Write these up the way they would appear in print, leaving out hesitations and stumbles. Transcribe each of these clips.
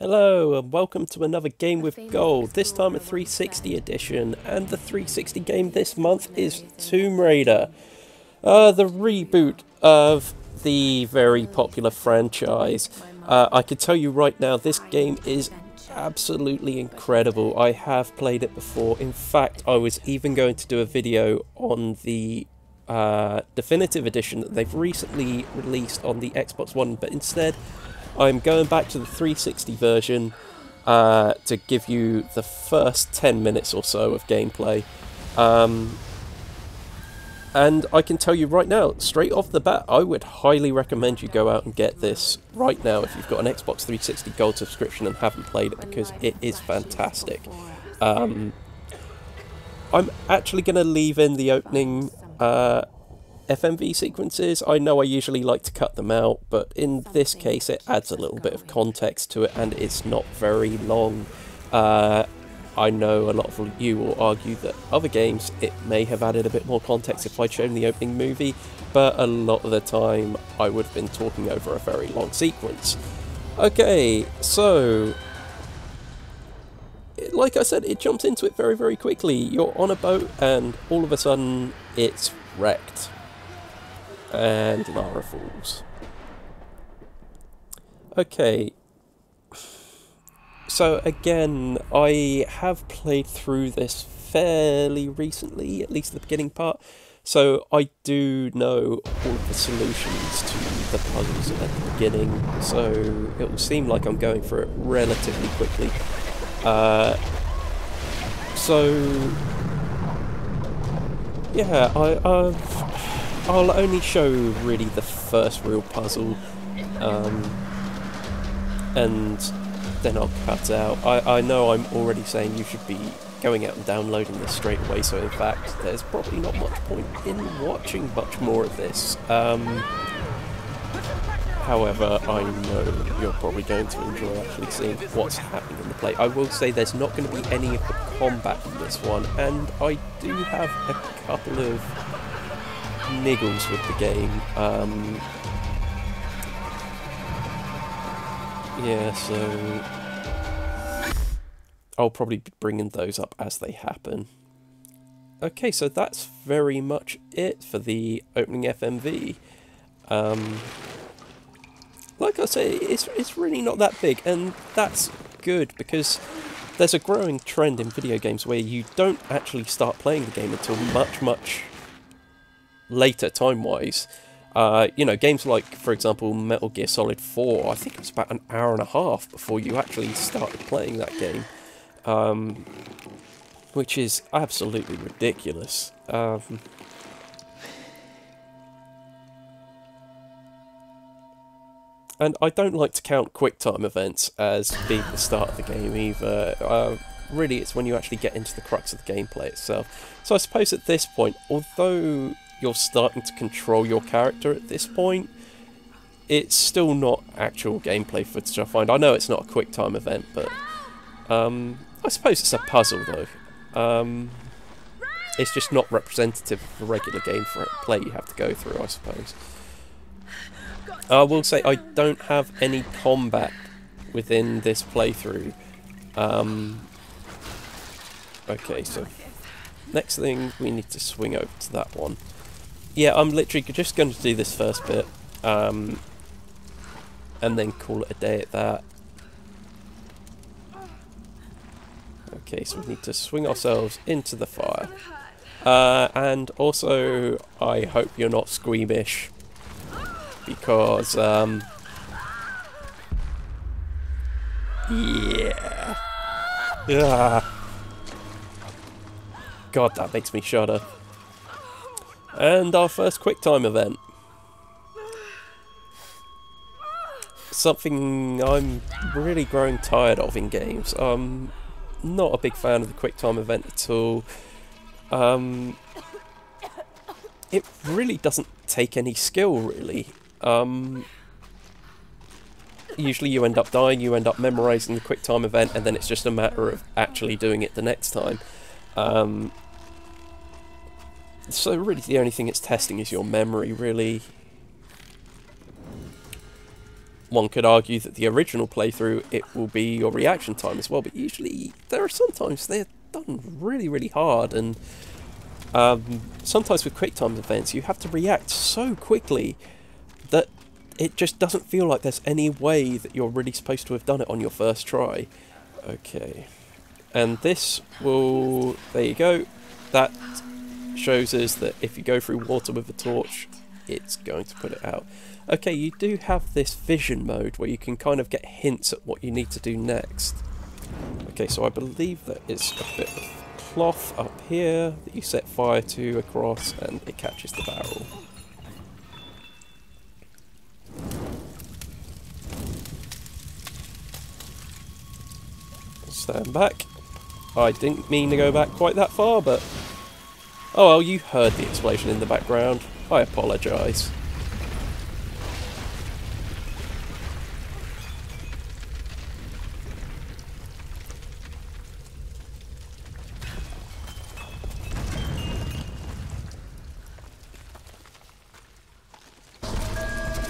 Hello and welcome to another game with Gold, this time a 360 edition, and the 360 game this month is Tomb Raider, the reboot of the very popular franchise. I can tell you right now, this game is absolutely incredible. I have played it before. In fact, I was even going to do a video on the definitive edition that they've recently released on the Xbox One, but instead I'm going back to the 360 version to give you the first 10 minutes or so of gameplay. And I can tell you right now, straight off the bat, I would highly recommend you go out and get this right now if you've got an Xbox 360 Gold subscription and haven't played it, because it is fantastic. I'm actually going to leave in the opening FMV sequences. I know I usually like to cut them out, but in this case it adds a little bit of context to it and it's not very long. I know a lot of you will argue that other games it may have added a bit more context if I'd shown the opening movie, but a lot of the time I would have been talking over a very long sequence. Okay, so like I said, it jumps into it very, very quickly. You're on a boat and all of a sudden it's wrecked. And Lara falls. Okay. So again, I have played through this fairly recently, at least the beginning part. So I do know all of the solutions to the puzzles at the beginning. So it will seem like I'm going through it relatively quickly. Yeah, I'll only show really the first real puzzle, and then I'll cut out. I know I'm already saying you should be going out and downloading this straight away, so in fact there's probably not much point in watching much more of this. However, I know you're probably going to enjoy actually seeing what's happening in the play. I will say there's not going to be any of the combat in this one, and I do have a couple of niggles with the game. Yeah, so I'll probably be bringing those up as they happen. Okay, so that's very much it for the opening FMV. Like I say, it's really not that big, and that's good because there's a growing trend in video games where you don't actually start playing the game until much later time-wise. You know, games like, for example, Metal Gear Solid 4, I think it was about an hour and a half before you actually started playing that game, which is absolutely ridiculous. And I don't like to count QuickTime events as being the start of the game either. Really, it's when you actually get into the crux of the gameplay itself. So I suppose at this point, although you're starting to control your character at this point, it's still not actual gameplay footage, I find. I know it's not a QuickTime event, but I suppose it's a puzzle though. It's just not representative of the regular gameplay you have to go through, I suppose. I will say I don't have any combat within this playthrough. Okay, so next thing, we need to swing over to that one. Yeah, I'm literally just going to do this first bit, and then call it a day at that. Okay, so we need to swing ourselves into the fire. And also, I hope you're not squeamish, because, yeah. God, that makes me shudder. And our first QuickTime event. Something I'm really growing tired of in games. I'm not a big fan of the QuickTime event at all. It really doesn't take any skill, really. Usually you end up dying, you end up memorising the QuickTime event, and then it's just a matter of actually doing it the next time. So really the only thing it's testing is your memory, really. one could argue that the original playthrough, it will be your reaction time as well, but usually there are sometimes they're done really, really hard, and sometimes with quick time events you have to react so quickly that it just doesn't feel like there's any way that you're really supposed to have done it on your first try. Okay, and this will, there you go, that shows us that if you go through water with a torch, it's going to put it out. Okay, you do have this vision mode where you can kind of get hints at what you need to do next. Okay, so I believe that it's a bit of cloth up here that you set fire to across and it catches the barrel. Stand back. I didn't mean to go back quite that far, but oh well, you heard the explosion in the background. I apologise.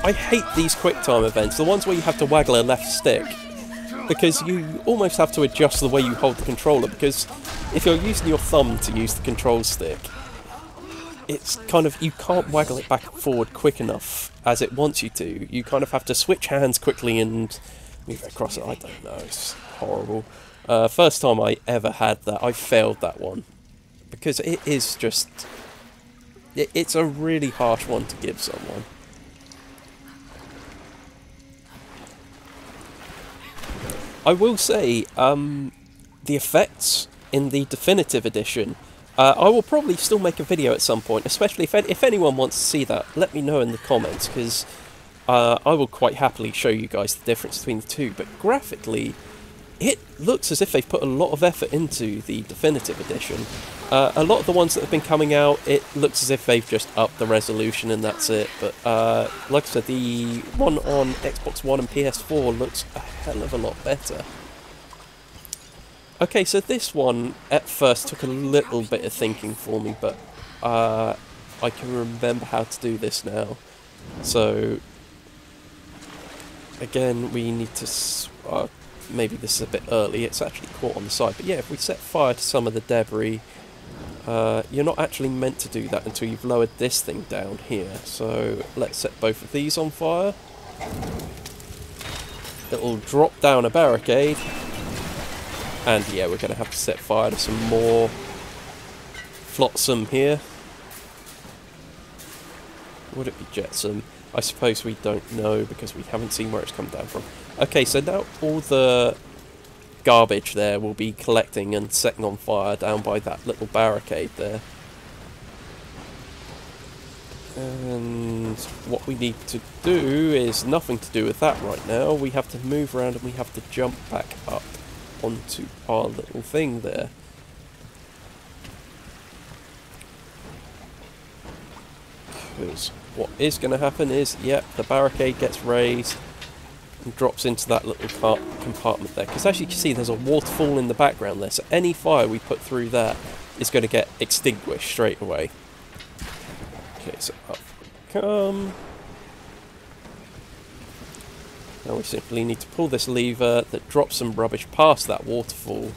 I hate these quick time events, the ones where you have to waggle a left stick, because you almost have to adjust the way you hold the controller, because if you're using your thumb to use the control stick, it's kind of, you can't waggle it back and forward quick enough as it wants you to. You kind of have to switch hands quickly and move it across it. I don't know, it's horrible. First time I ever had that, I failed that one, because it is just, it's a really harsh one to give someone. I will say, the effects in the definitive edition, I will probably still make a video at some point, especially if anyone wants to see that, let me know in the comments, because I will quite happily show you guys the difference between the two, but graphically, it looks as if they've put a lot of effort into the definitive edition. A lot of the ones that have been coming out, it looks as if they've just upped the resolution and that's it, but like I said, the one on Xbox One and PS4 looks a hell of a lot better. Okay, so this one at first took a little bit of thinking for me, but I can remember how to do this now. So again, we need to, maybe this is a bit early, it's actually caught on the side, but yeah, if we set fire to some of the debris, you're not actually meant to do that until you've lowered this thing down here. So let's set both of these on fire. It'll drop down a barricade. And yeah, we're going to have to set fire to some more flotsam here. Would it be jetsam? I suppose we don't know because we haven't seen where it's come down from. Okay, so now all the garbage there will be collecting and setting on fire down by that little barricade there. And what we need to do is nothing to do with that right now. We have to move around and we have to jump back up onto our little thing there. Because what is going to happen is, yep, the barricade gets raised and drops into that little compartment there. Because as you can see, there's a waterfall in the background there, so any fire we put through that is going to get extinguished straight away. Okay, so up we come. Now we simply need to pull this lever that drops some rubbish past that waterfall.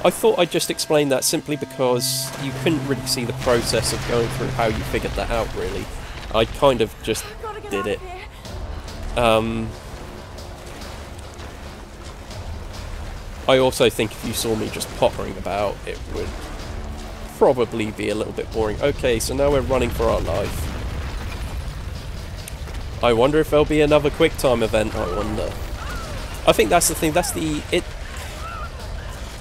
I thought I'd just explain that simply because you couldn't really see the process of going through how you figured that out, really. I kind of just did it. I also think if you saw me just pottering about, it would probably be a little bit boring. Okay, so now we're running for our life. I wonder if there'll be another quick time event, I wonder. I think that's the thing,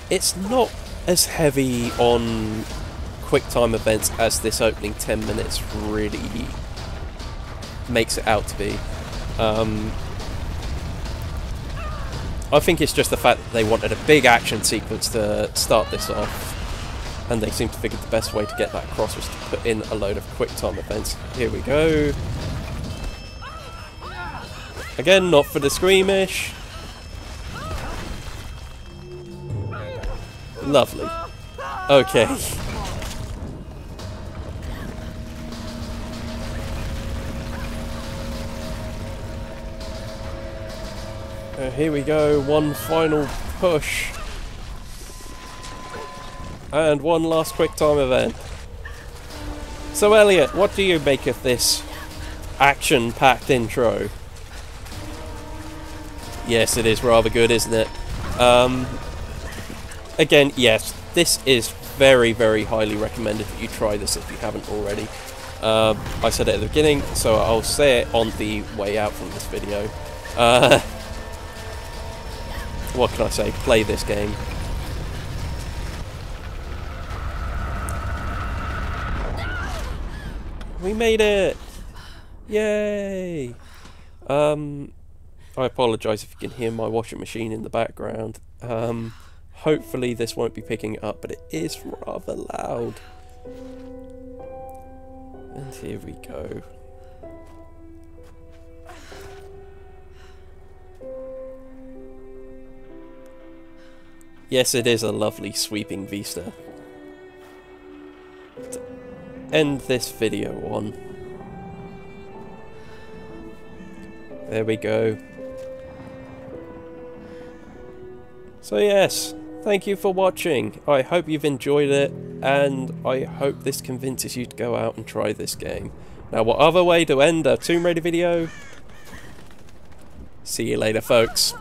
it's not as heavy on quick time events as this opening 10 minutes really makes it out to be. I think it's just the fact that they wanted a big action sequence to start this off, and they seem to figure the best way to get that across was to put in a load of quick time events. Here we go. Again, not for the squeamish. Lovely. Okay. Here we go, one final push. And one last quick time event. So Elliot, what do you make of this action-packed intro? Yes, it is rather good, isn't it? Again, yes, this is very, very highly recommended that you try this if you haven't already. I said it at the beginning, so I'll say it on the way out from this video. What can I say? Play this game. We made it! Yay! I apologise if you can hear my washing machine in the background. Hopefully this won't be picking it up, but it is rather loud. And here we go. Yes, it is a lovely sweeping vista. To end this video on. There we go. So yes, thank you for watching. I hope you've enjoyed it, and I hope this convinces you to go out and try this game. Now, what other way to end a Tomb Raider video? See you later, folks.